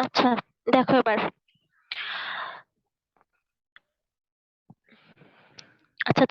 আচ্ছা, দেখো এবার। আচ্ছা,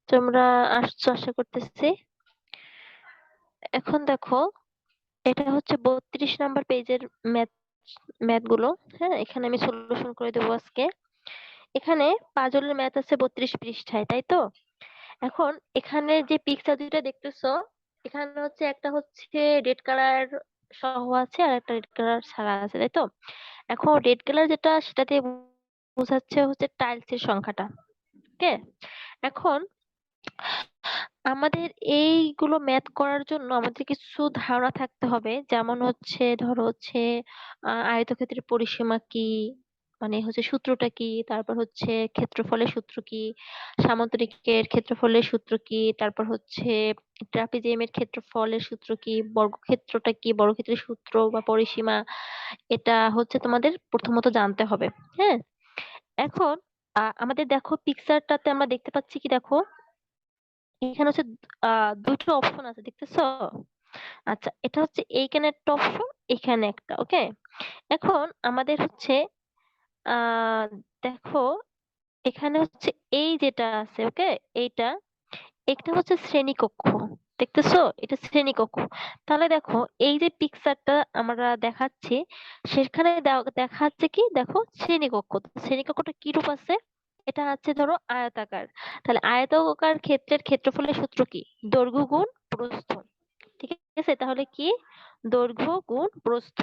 তোমরা আসছো আশা করতেছি। এখন দেখো, এটা হচ্ছে 32 নাম্বার পেজের ম্যাথ ম্যাথ গুলো। হ্যাঁ, এখানে আমি সলিউশন করে দেবো আজকে। এখানে পাজলের ম্যাথ আছে 32 পৃষ্ঠায়, তাই তো? এখন এখানে যে পিকচার দুইটা দেখতেছো, এখানে হচ্ছে একটা হচ্ছে রেড কালার সহ আছে, আর একটা রেড কালার ছাড়া আছে, তাই তো? এখন রেড কালার যেটা, সেটাতে বোঝাচ্ছে হচ্ছে টাইলস এর সংখ্যাটা। ওকে। এখন আমাদের এইগুলো ম্যাথ করার জন্য আমাদের কিছু ধারণা থাকতে হবে, যেমন হচ্ছে ধরো হচ্ছে আয়তক্ষেত্রের পরিসীমা কি, মানে হচ্ছে সূত্রটা কি, তারপর হচ্ছে ক্ষেত্রফলের সূত্র কি, সামান্তরিকের ক্ষেত্রফলের সূত্র কি, তারপর হচ্ছে ট্রাপিজিয়ামের ক্ষেত্রফলের সূত্র কি, বর্গক্ষেত্রটা কি, বর্গক্ষেত্রের সূত্র বা পরিসীমা, এটা হচ্ছে তোমাদের প্রথমত জানতে হবে। হ্যাঁ। এখন আমাদের দেখো পিকচারটাতে আমরা দেখতে পাচ্ছি কি, দেখো এখানে হচ্ছে দুটো অপশন আছে, দেখতেছো? আচ্ছা, এটা হচ্ছে এইখানে একটা অপশন, এখানে একটা। ওকে। এখন আমাদের হচ্ছে আহ দেখো, এখানে হচ্ছে এই যেটা আছে, ওকে, এইটা একটা হচ্ছে শ্রেণীকক্ষ। দেখতেছো? এটা শ্রেণীকক্ষ। তাহলে দেখো, এই যে পিকচারটা আমরা দেখাচ্ছি, সেখানে দেখাচ্ছে কি, দেখো শ্রেণীকক্ষ। তো শ্রেণীকক্ষটা কি রূপ আছে? এটা আছে ধরো আয়তাকার। তাহলে আয়তাকার ক্ষেত্রের ক্ষেত্রফলের সূত্র কি? দৈর্ঘ্য গুণ প্রস্থ। ঠিক আছে? তাহলে কি? দৈর্ঘ্য গুণ প্রস্থ।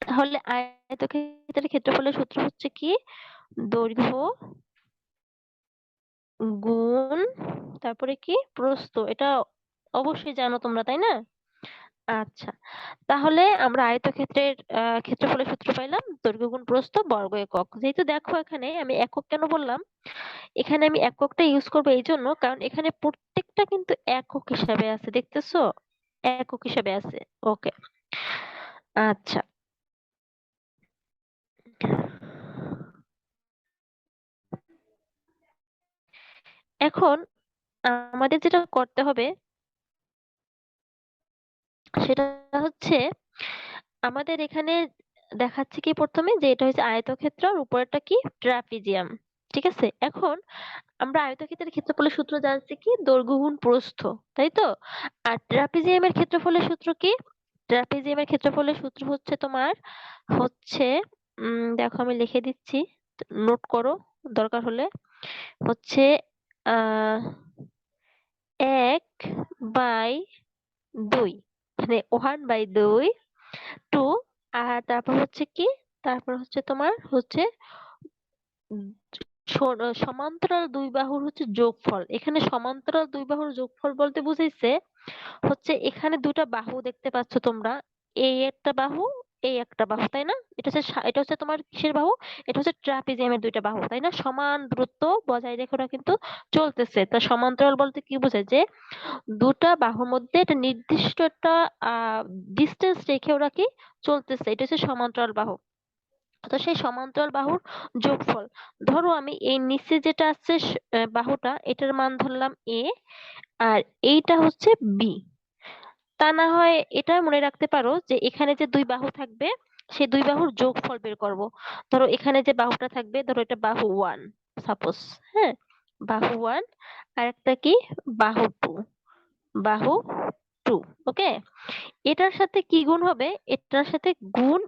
তাহলে আয়তক্ষেত্রের ক্ষেত্রফলের সূত্র হচ্ছে কি? দৈর্ঘ্য গুণ, তারপরে কি, প্রস্থ। এটা অবশ্যই জানো তোমরা, তাই না? আচ্ছা, তাহলে আমরা আয়তক্ষেত্রের ক্ষেত্রফলের সূত্র পাইলাম, দৈর্ঘ্য গুণ প্রস্থ বর্গ একক। যেহেতু দেখো, এখানে আমি একক কেন বললাম, এখানে আমি এককটা ইউজ করবো এই জন্য, কারণ এখানে প্রত্যেকটা কিন্তু একক হিসাবে আছে, দেখতেছো? একক হিসাবে আছে। ওকে। আচ্ছা, এখন আমাদের যেটা করতে হবে সেটা হচ্ছে, আমাদের এখানে দেখাচ্ছে কি প্রথমে, যে এটা হচ্ছে আয়তক্ষেত্র আর উপরেরটা কি, ট্রাপিজিয়াম। ঠিক আছে? এখন আমরা আয়তক্ষেত্রের ক্ষেত্রফলের সূত্র জানছি কি, দৈর্ঘ্য গুণ প্রস্থ, তাই তো? আর ট্রাপিজিয়ামের ক্ষেত্রফলের সূত্র কি? ট্রাপিজিয়ামের ক্ষেত্রফলের সূত্র হচ্ছে তোমার, হচ্ছে দেখো আমি লিখে দিচ্ছি, নোট করো দরকার হলে। হচ্ছে আহ 1/2, মানে 1/2, 2, আর তারপর হচ্ছে কি, তারপর হচ্ছে তোমার হচ্ছে উম সমান্তরাল দুই বাহুর হচ্ছে যোগফল। এখানে সমান্তরাল দুই বাহুর যোগফল বলতে বুঝাইছে হচ্ছে, এখানে দুটা বাহু দেখতে পাচ্ছ তোমরা, এই একটা বাহু, এই একটা বাহু, তাই না? এটা হচ্ছে এটা হচ্ছে তোমার কিসের বাহু? এটা হচ্ছে ট্রাপিজিয়ামের দুইটা বাহু, তাই না? সমান দূরত্ব বজায় রেখে ওরা কিন্তু চলতেছে। তা সমান্তরাল বলতে কি বোঝায়? যে দুটা বাহুর মধ্যে একটা নির্দিষ্ট একটা ডিস্টেন্স রেখে ওরা কি চলতেছে, এটা হচ্ছে সমান্তরাল বাহু। তো সেই সমান্তরাল বাহুর যোগফল, ধরো আমি এই নিচে যেটা আছে বাহুটা, এটার মান ধরলাম এ, আর এইটা হচ্ছে বি। তা না হয় এটা মনে রাখতে পারো যে এখানে যে দুই বাহু থাকবে, সেই দুই বাহুর যোগফল বের করব। ধরো এখানে যে বাহুটা থাকবে, ধরো এটা বাহু ওয়ান, সাপোজ। হ্যাঁ, বাহু ওয়ান, আর একটা কি, বাহু টু, বাহু টু। ওকে। এটার সাথে কি গুণ হবে? এটার সাথে গুণ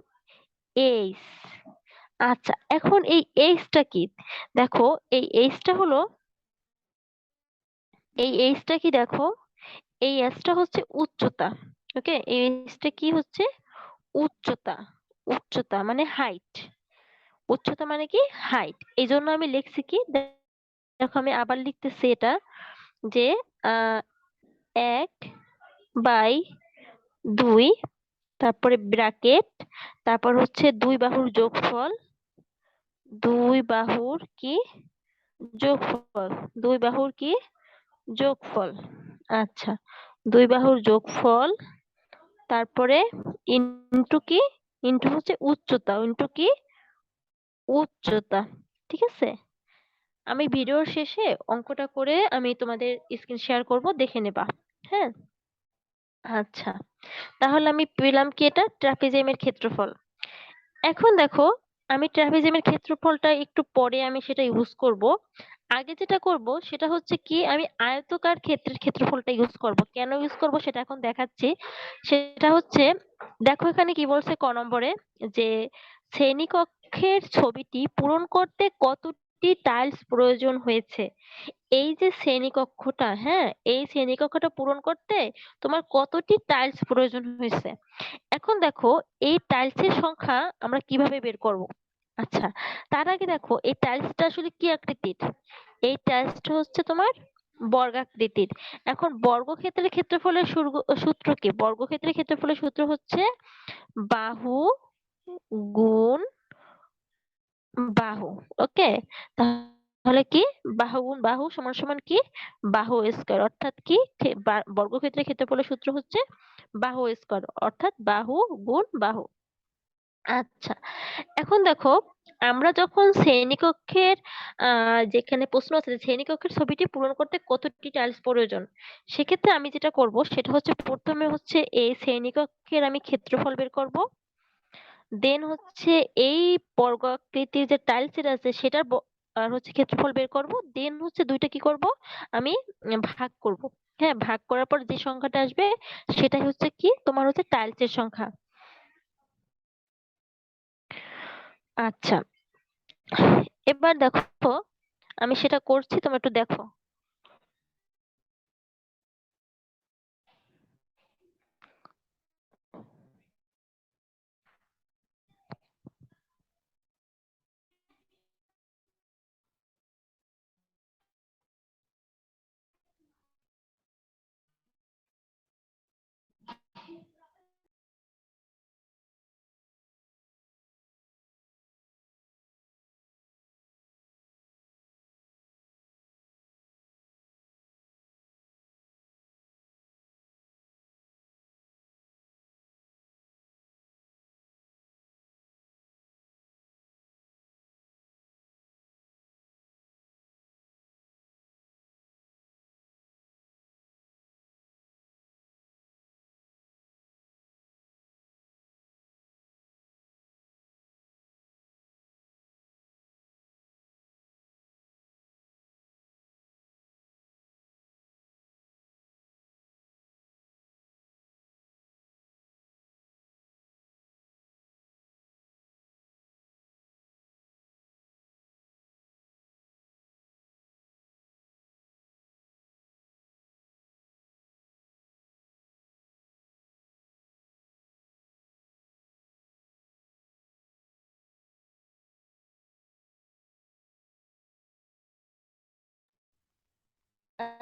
এইচ। আচ্ছা, এখন এই এইচটা কি? দেখো, এই এইচটা হলো, এই এইচটা কি দেখো, এই এইচটা হচ্ছে উচ্চতা। ওকে, এই এইচটা কি হচ্ছে? উচ্চতা। উচ্চতা মানে হাইট। উচ্চতা মানে কি? হাইট। এই জন্য আমি লিখছি কি, দেখো আমি আবার লিখতেছি এটা, যে 1/2, তারপরে ব্র্যাকেট, তারপর হচ্ছে দুই বাহুর যোগফল, দুই বাহুর কি যোগফল, দুই বাহুর কি যোগফল। আচ্ছা, দুই বাহুর যোগফল, তারপরে ইন্টু কি, ইন্টু হচ্ছে উচ্চতা, ইন্টু কি, উচ্চতা। ঠিক আছে? আমি ভিডিওর শেষে অঙ্কটা করে আমি তোমাদের স্ক্রিন শেয়ার করব, দেখে নেবা। হ্যাঁ। আচ্ছা, তাহলে আমি পেলাম কি, এটা ট্রাপিজিয়ামের ক্ষেত্রফল। এখন দেখো, আমি ট্রাপিজিয়ামের ক্ষেত্রফলটা একটু পরে আমি সেটা ইউজ করব। আগে যেটা করব সেটা হচ্ছে কি, আমি আয়তকার ক্ষেত্রের ক্ষেত্রফলটা ইউজ করব। কেন ইউজ করব সেটা এখন দেখাচ্ছি। সেটা হচ্ছে, দেখো এখানে কি বলছে ক নম্বরে, যে শ্রেণীকক্ষের ছবিটি পূরণ করতে কতটি টাইলস প্রয়োজন হয়েছে। এই যে শ্রেণীকক্ষটা, হ্যাঁ, এই শ্রেণীকক্ষটা পূরণ করতে তোমার কতটি টাইলস প্রয়োজন হয়েছে। এখন দেখো, এই টাইলসের সংখ্যা আমরা কিভাবে বের করব। আচ্ছা, তার আগে দেখো এই টাইলসটা আসলে কি আকৃতির। এই টাইলসটা হচ্ছে তোমার বর্গাকৃতির। এখন বর্গক্ষেত্রের ক্ষেত্রফলের সূত্র কি? বর্গক্ষেত্রের ক্ষেত্রফলের সূত্র হচ্ছে বাহু গুণ বাহু। ওকে, তাহলে কি, বাহু গুণ বাহু সমান সমান কি, বাহু স্কয়ার। অর্থাৎ কি, বর্গক্ষেত্রের ক্ষেত্রফলের সূত্র হচ্ছে বাহু স্কয়ার, অর্থাৎ বাহু গুণ বাহু। আচ্ছা, এখন দেখো, আমরা যখন শ্রেণীকক্ষের যেখানে প্রশ্ন আছে যে শ্রেণীকক্ষের ছবিটি পূরণ করতে কতটি টাইলস প্রয়োজন, সেক্ষেত্রে আমি যেটা করব সেটা হচ্ছে, প্রথমে হচ্ছে এই শ্রেণীকক্ষের আমি ক্ষেত্রফল বের করব। দেন হচ্ছে এই বর্গাকৃতির যে টাইলসের আছে সেটার আর হচ্ছে ক্ষেত্রফল বের করব। দেন হচ্ছে দুইটা কি করব, আমি ভাগ করব। হ্যাঁ, ভাগ করার পর যে সংখ্যাটা আসবে সেটাই হচ্ছে কি, তোমার হচ্ছে টাইলসের সংখ্যা। আচ্ছা, এবার দেখো, আমি সেটা করছি, তুমি একটু দেখো।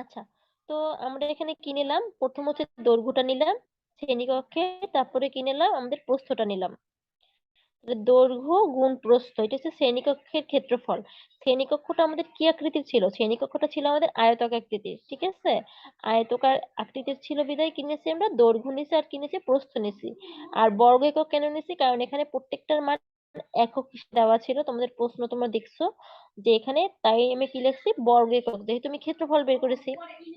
আচ্ছা, তো আমরা এখানে কি নিলাম, প্রথম হচ্ছে দৈর্ঘ্যটা নিলাম শ্রেণীকক্ষে, তারপরে কি নিলাম, আমাদের প্রস্থটা নিলাম। তাহলে দৈর্ঘ্য গুণ প্রস্থ, এটা হচ্ছে শ্রেণীকক্ষের ক্ষেত্রফল। শ্রেণীকক্ষটা আমাদের কি আকৃতির ছিল? শ্রেণীকক্ষটা ছিল আমাদের আয়তকার আকৃতির, ঠিক আছে। আয়তকার আকৃতির ছিল বিধায় কি নিয়েছি আমরা, দৈর্ঘ্য নিছি আর কি নিয়েছি, প্রস্থ নিছি। আর বর্গ একক কেন নিছি, কারণ এখানে প্রত্যেকটার মান একক হিসেবে দেওয়া ছিল। তোমাদের প্রশ্ন তোমরা দেখছো যে এখানে, তাই আমি কি লিখছি, বর্গ একক, যেহেতু আমি ক্ষেত্রফল বের করেছি।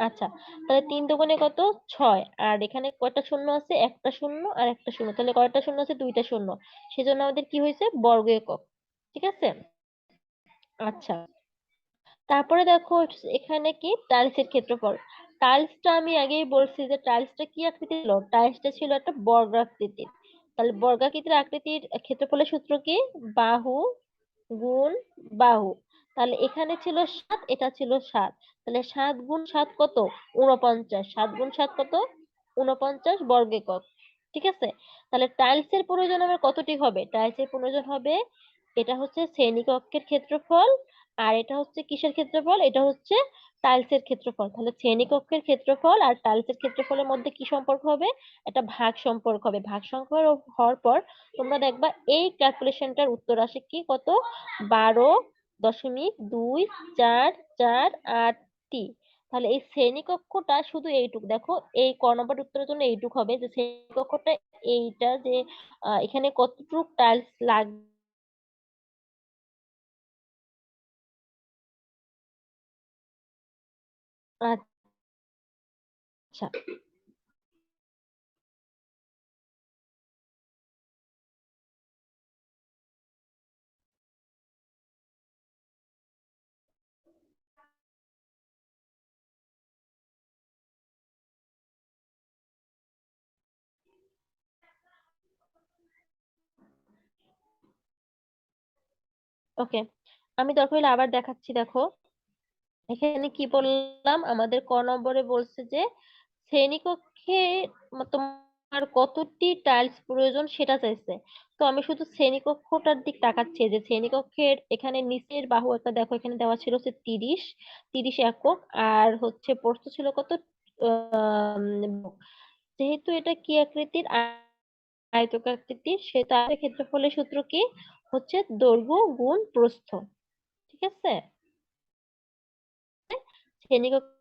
আচ্ছা, তাহলে তিন দুগুণে কত, ছয়। আর এখানে কয়টা শূন্য আছে, একটা শূন্য আর একটা শূন্য, তাহলে কয়টা শূন্য আছে, দুইটা শূন্য। সেজন্য আমাদের কি হয়েছে, বর্গ একক। ঠিক আছে। আচ্ছা, তারপরে দেখো এখানে কি, টাইলসের ক্ষেত্রফল। টাইলসটা আমি আগেই বলছি যে টাইলসটা কি আকৃতির ছিল, টাইলসটা ছিল একটা বর্গাকৃতির। তাহলে বর্গাকৃতির আকৃতির ক্ষেত্রফলের সূত্র কি, বাহু গুণ বাহু। তাহলে এখানে ছিল 7, এটা ছিল 7। তাহলে 7 গুণ 7 কত, 49। 7 গুণ 7 কত, 49 বর্গ একক। ঠিক আছে। তাহলে টাইলসের প্রয়োজন আমার কতটি হবে, টাইলসের প্রয়োজন হবে, এটা হচ্ছে শ্রেণীকক্ষের ক্ষেত্রফল, আর এটা হচ্ছে কিসের ক্ষেত্রফল, এটা হচ্ছে টাইলসের ক্ষেত্রফল। তাহলে শ্রেণীকক্ষের ক্ষেত্রফল আর টাইলসের ক্ষেত্রফলের মধ্যে কি সম্পর্ক হবে, একটা ভাগ সম্পর্ক হবে। ভাগ সম্পর্ক হওয়ার পর তোমরা দেখবা এই ক্যালকুলেশনটার উত্তর আসে কি, কত, 12.448টি। তাহলে এই শ্রেণীকক্ষটা শুধু এইটুক, দেখো এই ক নম্বর উত্তরের জন্য এইটুক হবে, যে শ্রেণীকক্ষটা এইটা, যে এখানে কতটুক টাইলস লাগবে। আচ্ছা, ওকে, আমি দরকার হলে আবার দেখাচ্ছি, দেখো এখানে কি বললাম, আমাদের ক নম্বরে বলছে যে শ্রেণীকক্ষে তোমার কতটি টাইলস প্রয়োজন সেটা চাইছে। তো আমি শুধু শ্রেণীকক্ষটার দিক তাকাচ্ছি, যে শ্রেণীকক্ষের এখানে নিচের বাহু একটা দেখো, এখানে দেওয়া ছিল হচ্ছে 30 একক, আর হচ্ছে প্রস্থ ছিল কত, আহ, যেহেতু এটা কি আকৃতির, আয়তকাকৃতির, সেটা ক্ষেত্রফলের সূত্র কি হচ্ছে দৈর্ঘ্য গুণ প্রস্থ। ঠিক আছে, শ্রেণীকক্ষের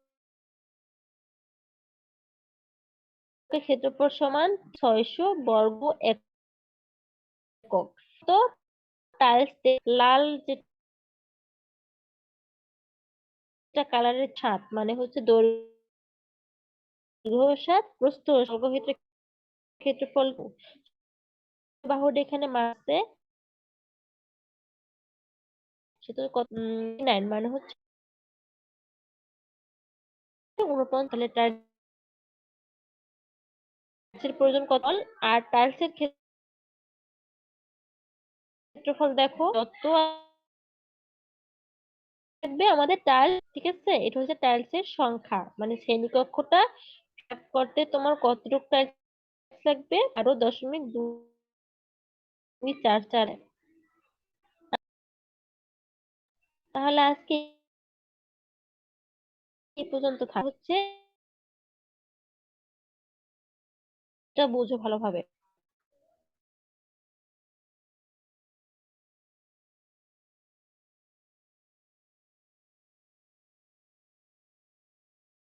ক্ষেত্রফল সমান 600 বর্গ একক। তো টাইলস লাল যেটা কালারের ছাদ মানে হচ্ছে দৈর্ঘ্য 7, প্রস্থ বর্গক্ষেত্রের ক্ষেত্রফল বাহুটা এখানে মাসে সেটা কত, 9 মানে হচ্ছে 49। তাহলে টাইলসের প্রয়োজন কত, আর টাইলসের ক্ষেত্রফল দেখো যত থাকবে আমাদের টাইলস। ঠিক আছে, এটা হচ্ছে টাইলসের সংখ্যা, মানে শ্রেণীকক্ষটা ভাগ করতে তোমার কতটুকু টাইলস লাগবে, আরো 0.244। তাহলে আজকে এই পর্যন্ত থাক হচ্ছে, এটা বুঝো ভালোভাবে।